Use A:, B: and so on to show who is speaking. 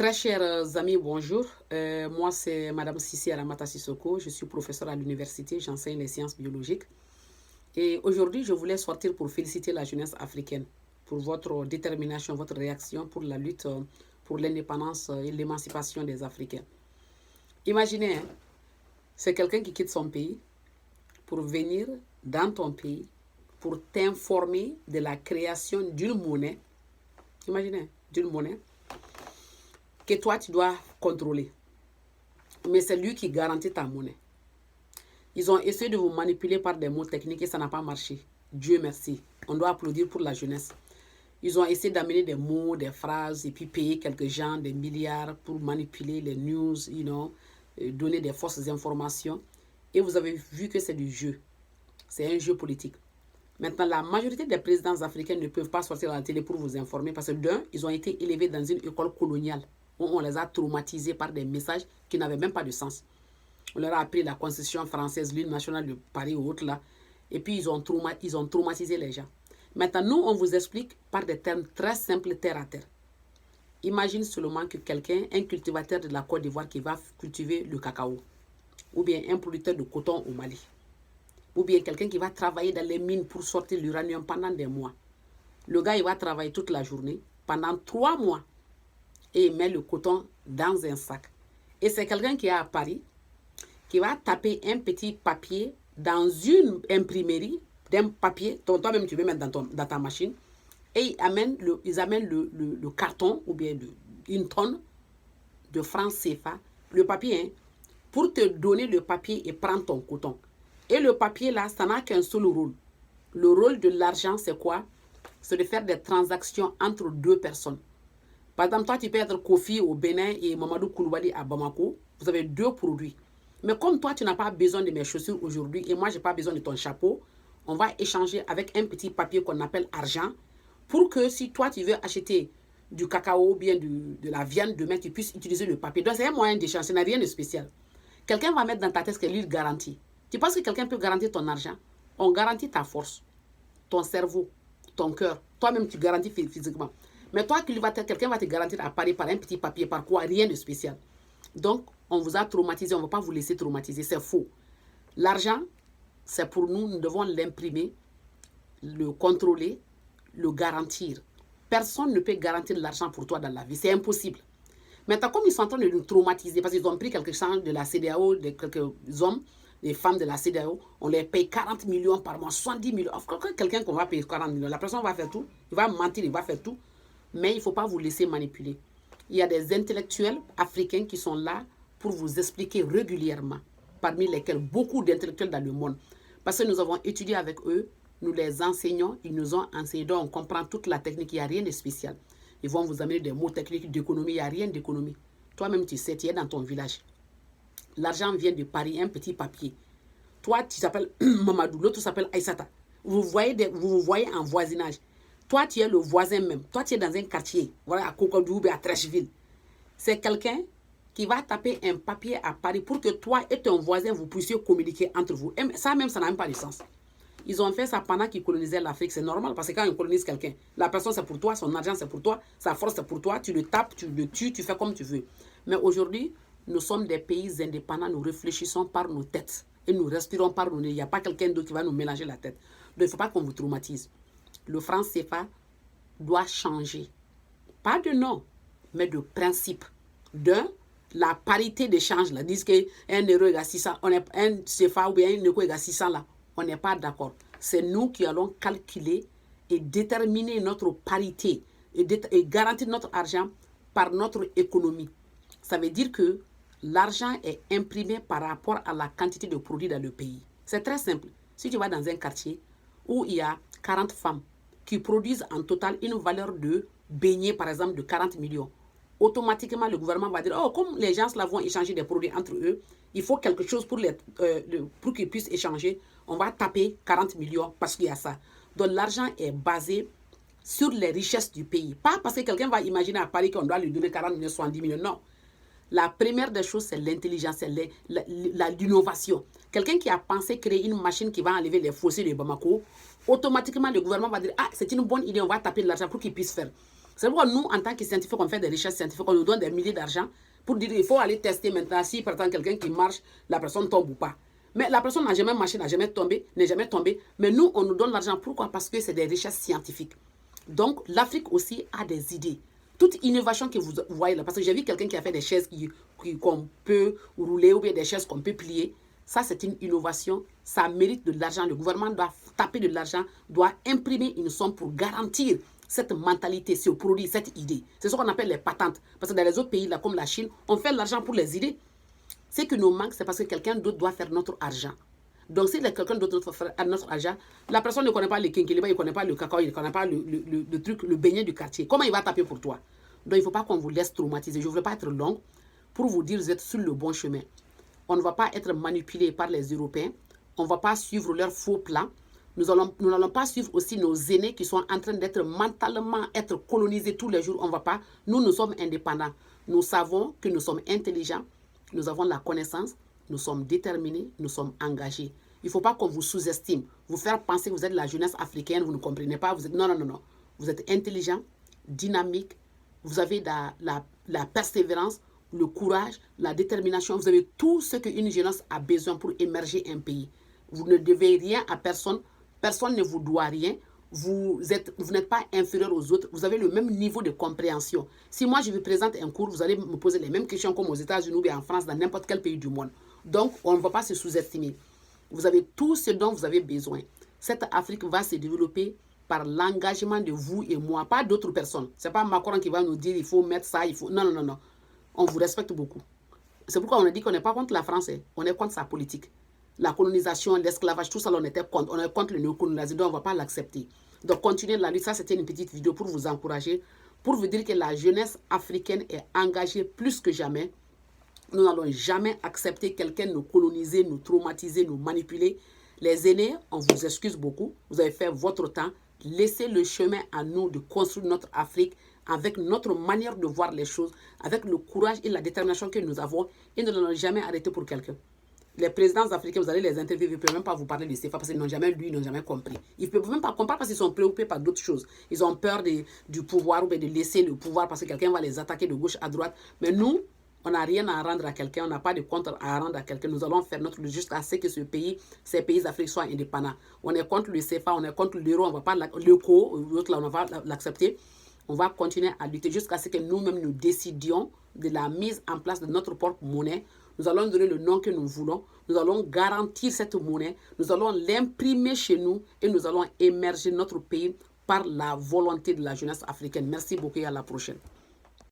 A: Très chers amis, bonjour. Moi, c'est Madame Sissi Aramata Sissoko. Je suis professeure à l'université, j'enseigne les sciences biologiques. Et aujourd'hui, je voulais sortir pour féliciter la jeunesse africaine pour votre détermination, votre réaction pour la lutte pour l'indépendance et l'émancipation des Africains. Imaginez, hein, c'est quelqu'un qui quitte son pays pour venir dans ton pays pour t'informer de la création d'une monnaie. Imaginez, d'une monnaie que toi, tu dois contrôler. Mais c'est lui qui garantit ta monnaie. Ils ont essayé de vous manipuler par des mots techniques et ça n'a pas marché. Dieu merci. On doit applaudir pour la jeunesse. Ils ont essayé d'amener des mots, des phrases et puis payer quelques gens des milliards pour manipuler les news, donner des fausses informations. Et vous avez vu que c'est du jeu. C'est un jeu politique. Maintenant, la majorité des présidents africains ne peuvent pas sortir à la télé pour vous informer parce que d'un, ils ont été élevés dans une école coloniale où on les a traumatisés par des messages qui n'avaient même pas de sens. On leur a appris la constitution française, l'hymne national de Paris ou autre là, et puis ils ont traumatisé les gens. Maintenant, nous, on vous explique par des termes très simples, terre à terre. Imagine seulement que quelqu'un, un cultivateur de la Côte d'Ivoire qui va cultiver le cacao, ou bien un producteur de coton au Mali, ou bien quelqu'un qui va travailler dans les mines pour sortir l'uranium pendant des mois. Le gars, il va travailler toute la journée, pendant 3 mois, et il met le coton dans un sac. Et c'est quelqu'un qui est à Paris, qui va taper un petit papier dans une imprimerie, d'un papier, toi-même tu veux mettre dans ta machine, et ils amènent le carton, ou bien une tonne de francs CFA, le papier, hein, pour te donner le papier et prendre ton coton. Et le papier là, ça n'a qu'un seul rôle. Le rôle de l'argent, c'est quoi? C'est de faire des transactions entre deux personnes. Par exemple, toi, tu peux être Kofi au Bénin et Mamadou Koulibaly à Bamako. Vous avez 2 produits. Mais comme toi, tu n'as pas besoin de mes chaussures aujourd'hui et moi, je n'ai pas besoin de ton chapeau, on va échanger avec un petit papier qu'on appelle argent pour que si toi, tu veux acheter du cacao ou bien de la viande, demain, tu puisses utiliser le papier. Donc, c'est un moyen d'échange, ce n'est rien de spécial. Quelqu'un va mettre dans ta tête que lui garantit. Tu penses que quelqu'un peut garantir ton argent? On garantit ta force, ton cerveau, ton cœur. Toi-même, tu garantis physiquement. Mais toi, quelqu'un va te garantir à Paris par un petit papier, par quoi? Rien de spécial. Donc, on vous a traumatisé, on ne va pas vous laisser traumatiser, c'est faux. L'argent, c'est pour nous, nous devons l'imprimer, le contrôler, le garantir. Personne ne peut garantir l'argent pour toi dans la vie, c'est impossible. Maintenant, comme ils sont en train de nous traumatiser, parce qu'ils ont pris quelques gens de la CEDEAO, quelques hommes, des femmes de la CEDEAO, on les paye 40 millions par mois, 70 millions. Quelqu'un qu'on va payer 40 millions, la personne va faire tout, il va mentir, il va faire tout, mais il ne faut pas vous laisser manipuler. Il y a des intellectuels africains qui sont là pour vous expliquer régulièrement, parmi lesquels beaucoup d'intellectuels dans le monde. Parce que nous avons étudié avec eux, nous les enseignons, ils nous ont enseigné, donc on comprend toute la technique, il n'y a rien de spécial. Ils vont vous amener des mots techniques d'économie, il n'y a rien d'économie. Toi-même, tu sais, tu es dans ton village. L'argent vient de Paris, un petit papier. Toi, tu t'appelles Mamadou, l'autre s'appelle Aïssata. Vous vous voyez en voisinage. Toi, tu es le voisin même. Toi, tu es dans un quartier, voilà, à Cocodou ou à Trècheville. C'est quelqu'un qui va taper un papier à Paris pour que toi et ton voisin, vous puissiez communiquer entre vous. Et ça même, ça n'a même pas de sens. Ils ont fait ça pendant qu'ils colonisaient l'Afrique. C'est normal parce que quand ils colonisent quelqu'un, la personne c'est pour toi, son argent c'est pour toi, sa force c'est pour toi, tu le tapes, tu le tues, tu fais comme tu veux. Mais aujourd'hui, nous sommes des pays indépendants, nous réfléchissons par nos têtes et nous respirons par nos nez. Il n'y a pas quelqu'un d'autre qui va nous mélanger la tête. Donc il ne faut pas qu'on vous traumatise. Le franc CFA doit changer. Pas de nom, mais de principe. La parité d'échange, là, disent qu'un euro égale 600, un CFA ou bien un euro égale 600, là, on n'est pas d'accord. C'est nous qui allons calculer et déterminer notre parité et garantir notre argent par notre économie. Ça veut dire que l'argent est imprimé par rapport à la quantité de produits dans le pays. C'est très simple. Si tu vas dans un quartier où il y a 40 femmes qui produisent en total une valeur de beignets, par exemple, de 40 millions, automatiquement, le gouvernement va dire, oh, comme les gens là vont échanger des produits entre eux, il faut quelque chose pour qu'ils puissent échanger. On va taper 40 millions parce qu'il y a ça. Donc, l'argent est basé sur les richesses du pays. Pas parce que quelqu'un va imaginer à Paris qu'on doit lui donner 40 millions, 70 millions. Non. La première des choses, c'est l'intelligence, c'est l'innovation. Quelqu'un qui a pensé créer une machine qui va enlever les fossés de Bamako, automatiquement, le gouvernement va dire, ah, c'est une bonne idée, on va taper de l'argent pour qu'il puisse faire. C'est pourquoi nous, en tant que scientifiques, on fait des recherches scientifiques, on nous donne des milliers d'argent pour dire qu'il faut aller tester maintenant si, par exemple, quelqu'un qui marche, la personne tombe ou pas. Mais la personne n'a jamais marché, n'a jamais tombé, n'est jamais tombé. Mais nous, on nous donne l'argent. Pourquoi? Parce que c'est des recherches scientifiques. Donc, l'Afrique aussi a des idées. Toute innovation que vous voyez là, parce que j'ai vu quelqu'un qui a fait des chaises qu'on peut rouler ou bien des chaises qu'on peut plier. Ça, c'est une innovation. Ça mérite de l'argent. Le gouvernement doit taper de l'argent, doit imprimer une somme pour garantir cette mentalité, ce produit, cette idée. C'est ce qu'on appelle les patentes. Parce que dans les autres pays, là, comme la Chine, on fait l'argent pour les idées. Ce qui nous manque, c'est parce que quelqu'un d'autre doit faire notre argent. Donc, si quelqu'un d'autre doit faire notre argent, la personne ne connaît pas le quinquilibre, il ne connaît pas le cacao, il ne connaît pas le truc, le beignet du quartier. Comment il va taper pour toi? Donc, il ne faut pas qu'on vous laisse traumatiser. Je ne veux pas être long pour vous dire que vous êtes sur le bon chemin. On ne va pas être manipulé par les Européens. On ne va pas suivre leurs faux plans. Nous n'allons pas suivre aussi nos aînés qui sont en train d'être mentalement colonisés tous les jours. On ne va pas. Nous sommes indépendants. Nous savons que nous sommes intelligents. Nous avons la connaissance. Nous sommes déterminés. Nous sommes engagés. Il ne faut pas qu'on vous sous-estime. Vous faire penser que vous êtes la jeunesse africaine. Vous ne comprenez pas. Vous êtes... Non, non, non, non. Vous êtes intelligent, dynamique. Vous avez la persévérance, le courage, la détermination. Vous avez tout ce qu'une jeunesse a besoin pour émerger un pays. Vous ne devez rien à personne. Personne ne vous doit rien. Vous n'êtes pas inférieur aux autres. Vous avez le même niveau de compréhension. Si moi, je vous présente un cours, vous allez me poser les mêmes questions comme aux États-Unis ou en France, dans n'importe quel pays du monde. Donc, on ne va pas se sous-estimer. Vous avez tout ce dont vous avez besoin. Cette Afrique va se développer par l'engagement de vous et moi, pas d'autres personnes. Ce n'est pas Macron qui va nous dire il faut mettre ça, il faut... Non, non, non, non. On vous respecte beaucoup. C'est pourquoi on a dit qu'on n'est pas contre la France, on est contre sa politique. La colonisation, l'esclavage, tout ça, on était contre. On est contre le néocolonialisme, donc on ne va pas l'accepter. Donc, continuez la lutte. Ça, c'était une petite vidéo pour vous encourager, pour vous dire que la jeunesse africaine est engagée plus que jamais. Nous n'allons jamais accepter quelqu'un nous coloniser, nous traumatiser, nous manipuler. Les aînés, on vous excuse beaucoup. Vous avez fait votre temps. Laissez le chemin à nous de construire notre Afrique avec notre manière de voir les choses, avec le courage et la détermination que nous avons. Et nous n'allons jamais arrêter pour quelqu'un. Les présidents africains, vous allez les interviewer, ils ne peuvent même pas vous parler de CFA parce qu'ils n'ont jamais lu, ils n'ont jamais compris. Ils ne peuvent même pas comprendre parce qu'ils sont préoccupés par d'autres choses. Ils ont peur du pouvoir ou de laisser le pouvoir parce que quelqu'un va les attaquer de gauche à droite. Mais nous, on n'a rien à rendre à quelqu'un, on n'a pas de compte à rendre à quelqu'un. Nous allons faire notre lutte jusqu'à ce que ces pays d'Afrique soient indépendants. On est contre le CFA, on est contre l'euro, on ne va pas l'euro, l'autre là, on va l'accepter. On va continuer à lutter jusqu'à ce que nous-mêmes nous décidions de la mise en place de notre propre monnaie. Nous allons donner le nom que nous voulons. Nous allons garantir cette monnaie. Nous allons l'imprimer chez nous et nous allons émerger notre pays par la volonté de la jeunesse africaine. Merci beaucoup et à la prochaine.